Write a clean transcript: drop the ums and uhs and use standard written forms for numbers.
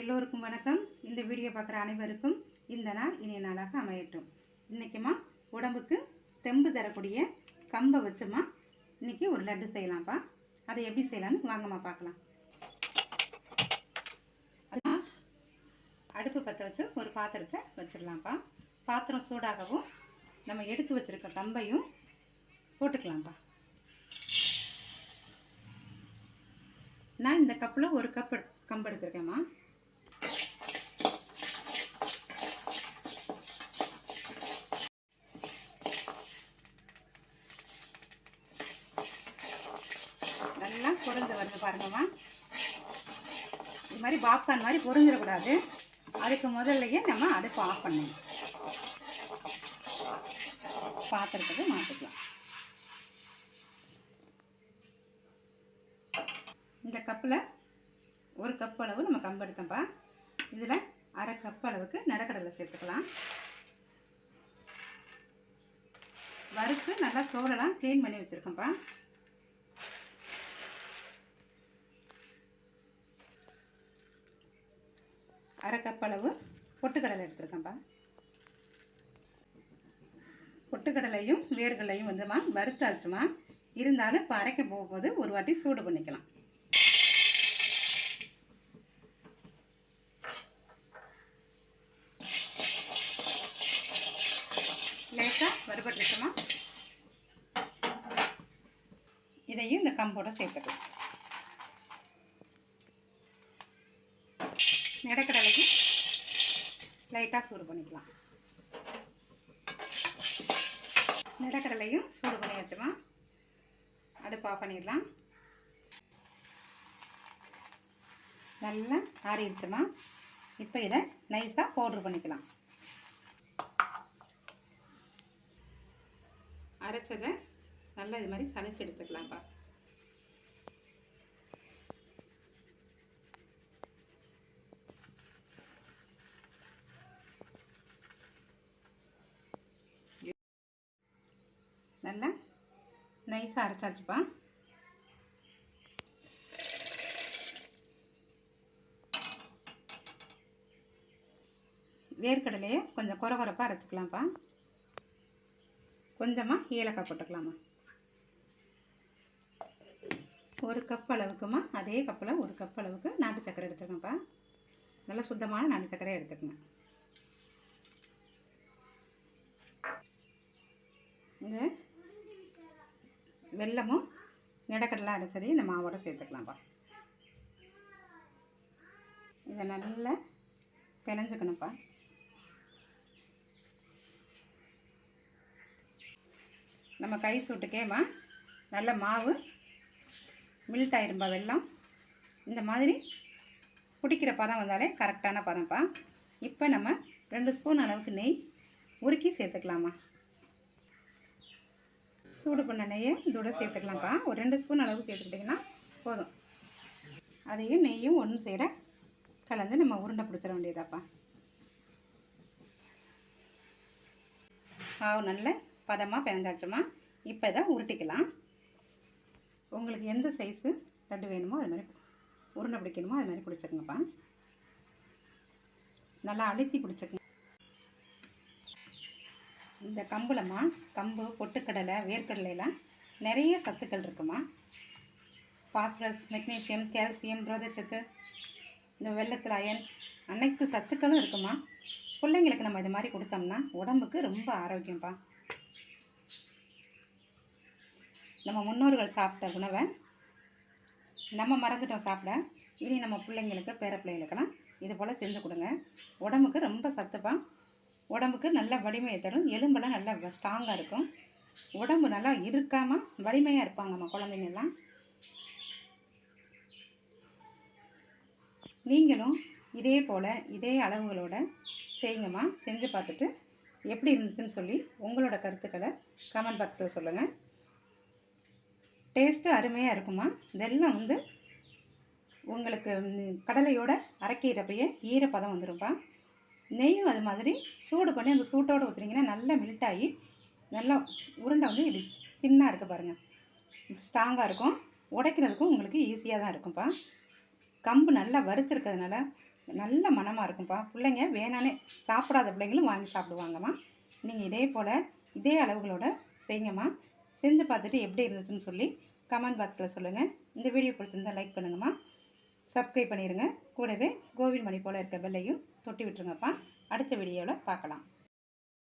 எல்லோருக்கும் வணக்கம். இந்த வீடியோ பார்க்குற அனைவருக்கும் இந்த நாள் இனிய நாளாக அமையட்டும். இன்றைக்குமா உடம்புக்கு தெம்பு தரக்கூடிய கம்பை வச்சுமா இன்றைக்கி ஒரு லட்டு செய்யலாம்ப்பா. அதை எப்படி செய்யலான்னு வாங்கம்மா பார்க்கலாம். அடுப்பு பற்ற வச்சு ஒரு பாத்திரத்தை வச்சிடலாம்ப்பா. பாத்திரம் சூடாகவும் நம்ம எடுத்து வச்சுருக்க கம்பையும் போட்டுக்கலாம்ப்பா. நான் இந்த கப்பில் ஒரு கப் கம்பு எடுத்துருக்கேம்மா. நல்லா பொரிஞ்சு வருது பாருங்கம்மா. இது மாதிரி பாப்கார்ன் மாதிரி பொரிஞ்சிடக்கூடாது. அதுக்கு முதல்லையே நம்ம அடுப்பு ஆஃப் பண்ணணும். பாத்திரத்துக்கு மாற்றிக்கலாம். இந்த கப்பில் ஒரு கப் அளவு நம்ம கம்பு எடுத்தோம்ப்பா. இதில் அரை கப் அளவுக்கு நிலக்கடலை சேர்த்துக்கலாம். வறுத்து நல்லா தோலெல்லாம் க்ளீன் பண்ணி வச்சுருக்கோம்ப்பா. அரை கப் அளவு பொட்டுக்கடலை எடுத்துருக்கேன்ப்பா. பொட்டுக்கடலையும் வேர்கடலையும் வந்துமா வறுத்தாச்சுமா. இருந்தாலும் இப்போ அரைக்க போகும்போது ஒரு வாட்டி சூடு பண்ணிக்கலாம். லேசாக வறுபட்டுருச்சுமா. இதையும் இந்த கம்போட சேர்த்துக்கலாம். நிலக்கடலையும் லைட்டாக சூடு பண்ணிக்கலாம். நிலக்கடலையும் சூடு பண்ணி வச்சுமா அடுப்பு ஆஃப் பண்ணிடலாம். நல்லா ஆறிடுச்சுமா. இப்போ இதை நைஸாக பவுட்ரு பண்ணிக்கலாம். அரைச்சதை நல்லா இது மாதிரி சளிச்சு எடுத்துக்கலாம்ப்பா. நல்லா நைஸாக அரைச்சாச்சுப்பா. வேர்க்கடலையே கொஞ்சம் குறப்பாக அரைச்சிக்கலாம்ப்பா. கொஞ்சமாக ஏலக்காய் போட்டுக்கலாமா. ஒரு கப் அளவுக்குமா அதே கப்பில் ஒரு கப் அளவுக்கு நாட்டு சர்க்கரை எடுத்துக்கோங்கப்பா. நல்லா சுத்தமான நாட்டு சர்க்கரை எடுத்துக்கோங்க. இந்த வெல்லமும் நிலக்கடலை அரைச்சதையும் இந்த மாவோட சேர்த்துக்கலாம்ப்பா. இதை நல்லா பிணைஞ்சுக்கணும்ப்பா. நம்ம கை சூட்டுக்கேம்மா நல்ல மாவு மில்ட் ஆயிரும்பா. வெல்லம் இந்த மாதிரி குடிக்கிற பதம் வந்தாலே கரெக்டான பதம்ப்பா. இப்போ நம்ம 2 ஸ்பூன் அளவுக்கு நெய் உருக்கி சேர்த்துக்கலாமா. சூடு பண்ண நெய்யை இதோட சேர்த்துக்கலாம்ப்பா. ஒரு 2 ஸ்பூன் அளவு சேர்த்துக்கிட்டிங்கன்னா போதும். அதையும் நெய்யும் ஒன்று சேர கலந்து நம்ம உருண்டை பிடிச்சிட வேண்டியதாப்பா. நல்ல பதமாக பிணைஞ்சாச்சுமா. இப்போ இதை உருட்டிக்கலாம். உங்களுக்கு எந்த சைஸு லட்டு வேணுமோ அது மாதிரி உருண்டை பிடிக்கணுமோ அது மாதிரி பிடிச்சிக்கங்கப்பா. நல்லா அழுத்தி பிடிச்சிக்கங்க. இந்த கம்புலம்மா கம்பு பொட்டுக்கடலை வேர்க்கடலையெல்லாம் நிறைய சத்துக்கள் இருக்குமா. பாஸ்பரஸ், மெக்னீசியம், கால்சியம், புரதச்சத்து, இந்த வெள்ளத்தில் அயன் அனைத்து சத்துக்களும் இருக்குமா. பிள்ளைங்களுக்கு நம்ம இது மாதிரி கொடுத்தோம்னா உடம்புக்கு ரொம்ப ஆரோக்கியம்ப்பா. நம்ம முன்னோர்கள் சாப்பிட்ட உணவை நம்ம மறந்துட்டோம் சாப்பிட. இனி நம்ம பிள்ளைங்களுக்கு பேர பிள்ளைகளுக்கெல்லாம் இது போல் செஞ்சு கொடுங்க. உடம்புக்கு ரொம்ப சத்துப்பா. உடம்புக்கு நல்ல வலிமையை தரும். எலும்பெல்லாம் நல்லா ஸ்ட்ராங்காக இருக்கும். உடம்பு நல்லா இருக்காமல் வலிமையாக இருப்பாங்கம்மா குழந்தைங்கள்லாம். நீங்களும் இதே போல் இதே அளவுகளோட செய்யுங்கம்மா. செஞ்சு பார்த்துட்டு எப்படி இருந்துச்சுன்னு சொல்லி உங்களோட கருத்துக்களை கமெண்ட் பாக்ஸில் சொல்லுங்கள். டேஸ்ட்டு அருமையாக இருக்குமா. இதெல்லாம் உங்களுக்கு கடலையோட அரைக்கிறப்பையே ஈரப்பதம் வந்துடும்ப்பா. நெய்யும் அது மாதிரி சூடு பண்ணி அந்த சூட்டோடு ஊற்றுனீங்கன்னா நல்லா மெல்ட் ஆகி நல்லா உருண்டை இப்படி தின்னாக இருக்குது பாருங்கள். ஸ்ட்ராங்காக இருக்கும். உடைக்கிறதுக்கும் உங்களுக்கு ஈஸியாக தான் இருக்கும்ப்பா. கம்பு நல்லா வறுத்துருக்கிறதுனால நல்ல மணமாக இருக்கும்ப்பா. பிள்ளைங்க வேணானே சாப்பிடாத பிள்ளைங்களும் வாங்கி சாப்பிடுவாங்கம்மா. நீங்கள் இதே போல் இதே அளவுகளோட செய்யுங்கம்மா. செஞ்சு பார்த்துட்டு எப்படி இருந்துச்சுன்னு சொல்லி கமெண்ட் பாக்ஸில் சொல்லுங்கள். இந்த வீடியோ பிடிச்சிருந்தா லைக் பண்ணுங்கம்மா. சப்ஸ்கிரைப் பண்ணிடுங்க. கூடவே கோவில் மணி போல் இருக்க பெல்லையும் தொட்டி விட்டுருங்கப்பா. அடுத்த வீடியோவில் பார்க்கலாம்.